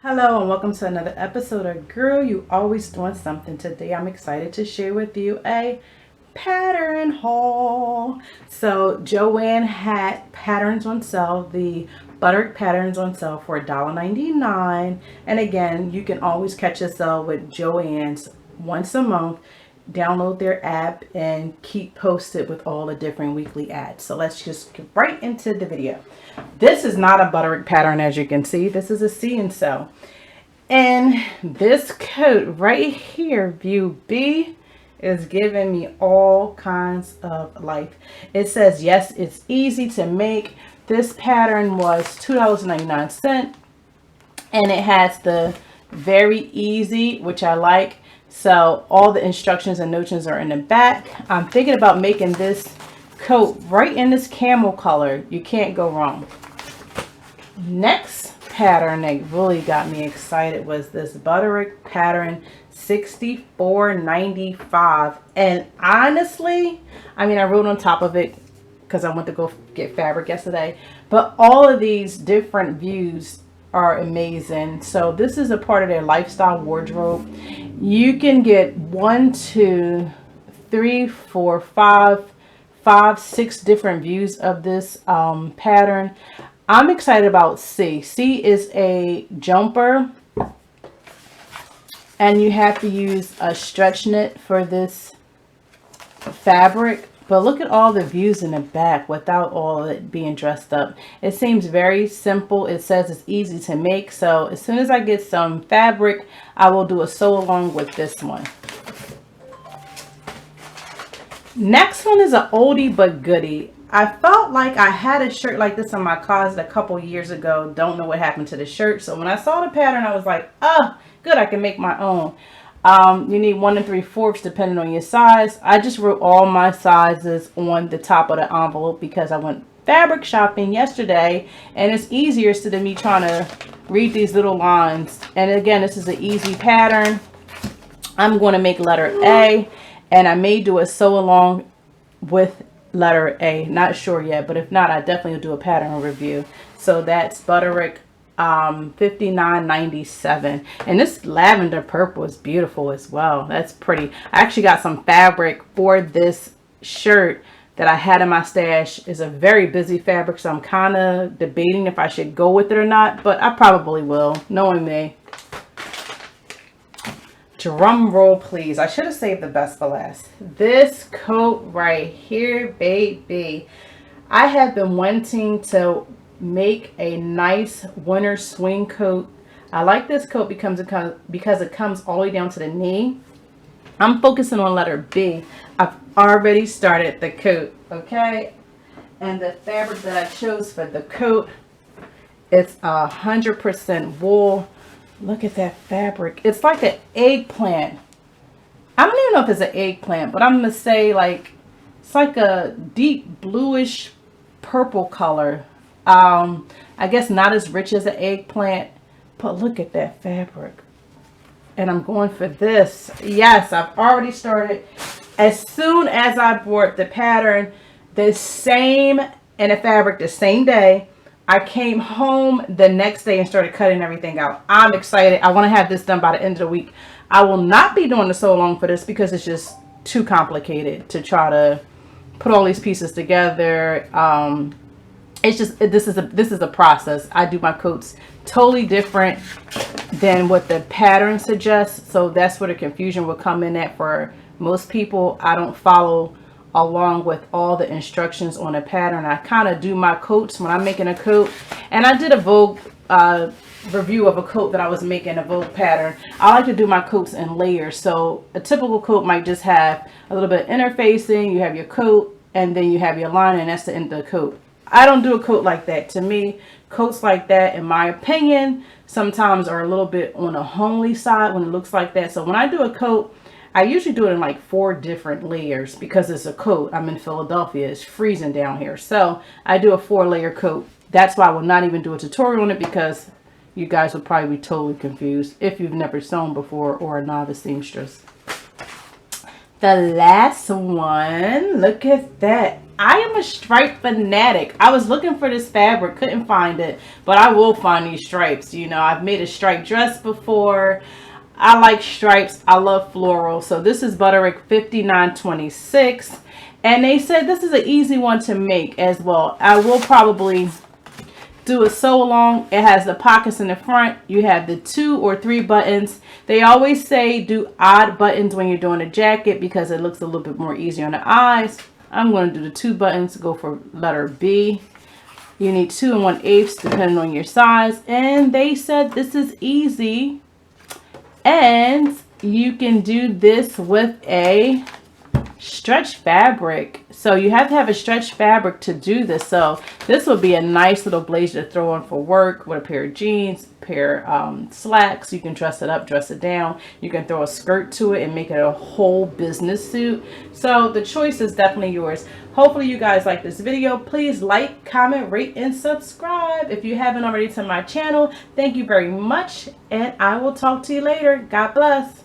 Hello and welcome to another episode of Girl You Always Doing Something. Today I'm excited to share with you a pattern haul. So Joanne had patterns on sale, the Butterick patterns on sale for $1.99. And again, you can always catch a sale with Joann's once a month. Download their app and keep posted with all the different weekly ads. So let's just get right into the video. This is not a Butterick pattern, as you can see. This is a see and sew. And this coat right here, view B, is giving me all kinds of life. It says, yes, it's easy to make. This pattern was $2.99. And it has the very easy, which I like. So all the instructions and notions are in the back. I'm thinking about making this coat right in this camel color. You can't go wrong. Next pattern that really got me excited was this Butterick pattern 64.95. And honestly, I mean, I wrote on top of it because I went to go get fabric yesterday. But all of these different views are amazing. So this is a part of their lifestyle wardrobe. You can get 1, 2, 3, 4, 5, 6 different views of this pattern. I'm excited about C. C is a jumper, and you have to use a stretch knit for this fabric. But look at all the views in the back without all it being dressed up. It seems very simple. It says it's easy to make. So as soon as I get some fabric, I will do a sew along with this one. Next one is an oldie but goodie. I felt like I had a shirt like this in my closet a couple years ago. Don't know what happened to the shirt. So when I saw the pattern, I was like, oh, good, I can make my own. You need 1 3/4 depending on your size. I just wrote all my sizes on the top of the envelope because I went fabric shopping yesterday, and it's easier instead of me trying to read these little lines. And again, this is an easy pattern. I'm going to make letter A, and I may do a sew along with letter A. Not sure yet, but if not, I definitely will do a pattern review. So that's Butterick 59.97, and this lavender purple is beautiful as well. That's pretty. I actually got some fabric for this shirt that I had in my stash. It's a very busy fabric, so I'm kind of debating if I should go with it or not, but I probably will, knowing me. Drum roll, please. I should have saved the best for last. This coat right here, baby. I have been wanting to make a nice winter swing coat. I like this coat because it comes all the way down to the knee. I'm focusing on letter B. I've already started the coat, okay? And the fabric that I chose for the coat, it's 100% wool. Look at that fabric. It's like an eggplant. I don't even know if it's an eggplant, but I'm gonna say like it's like a deep bluish purple color. I guess not as rich as an eggplant, but look at that fabric. And I'm going for this. Yes, I've already started. As soon as I bought the pattern, the same, and the fabric the same day, I came home the next day and started cutting everything out. I'm excited. I want to have this done by the end of the week. I will not be doing the sew along for this because it's just too complicated to try to put all these pieces together. It's just, this is a process. I do my coats totally different than what the pattern suggests. So that's where the confusion will come in at for most people. I don't follow along with all the instructions on a pattern. I kind of do my coats when I'm making a coat. And I did a Vogue review of a coat that I was making, a Vogue pattern. I like to do my coats in layers. So a typical coat might just have a little bit of interfacing. You have your coat, and then you have your line, and that's the end of the coat. I don't do a coat like that. To me, coats like that, in my opinion, sometimes are a little bit on the homely side when it looks like that. So when I do a coat, I usually do it in like 4 different layers because it's a coat. I'm in Philadelphia. It's freezing down here. So I do a 4-layer coat. That's why I will not even do a tutorial on it because you guys would probably be totally confused if you've never sewn before or a novice seamstress. The last one, look at that. I am a stripe fanatic. I was looking for this fabric, couldn't find it, but I will find these stripes. You know, I've made a striped dress before. I like stripes. I love floral. So this is Butterick 5926. And they said this is an easy one to make as well. I will probably do a sew along. It has the pockets in the front. You have the 2 or 3 buttons. They always say do odd buttons when you're doing a jacket because it looks a little bit more easier on the eyes. I'm going to do the 2 buttons, go for letter B. You need 2 1/8 depending on your size. And they said this is easy. And you can do this with a stretch fabric. So you have to have a stretch fabric to do this. So this would be a nice little blazer to throw on for work with a pair of jeans, pair of slacks. You can dress it up, dress it down. You can throw a skirt to it and make it a whole business suit. So the choice is definitely yours. Hopefully you guys like this video. Please like, comment, rate, and subscribe if you haven't already to my channel. Thank you very much, and I will talk to you later. God bless.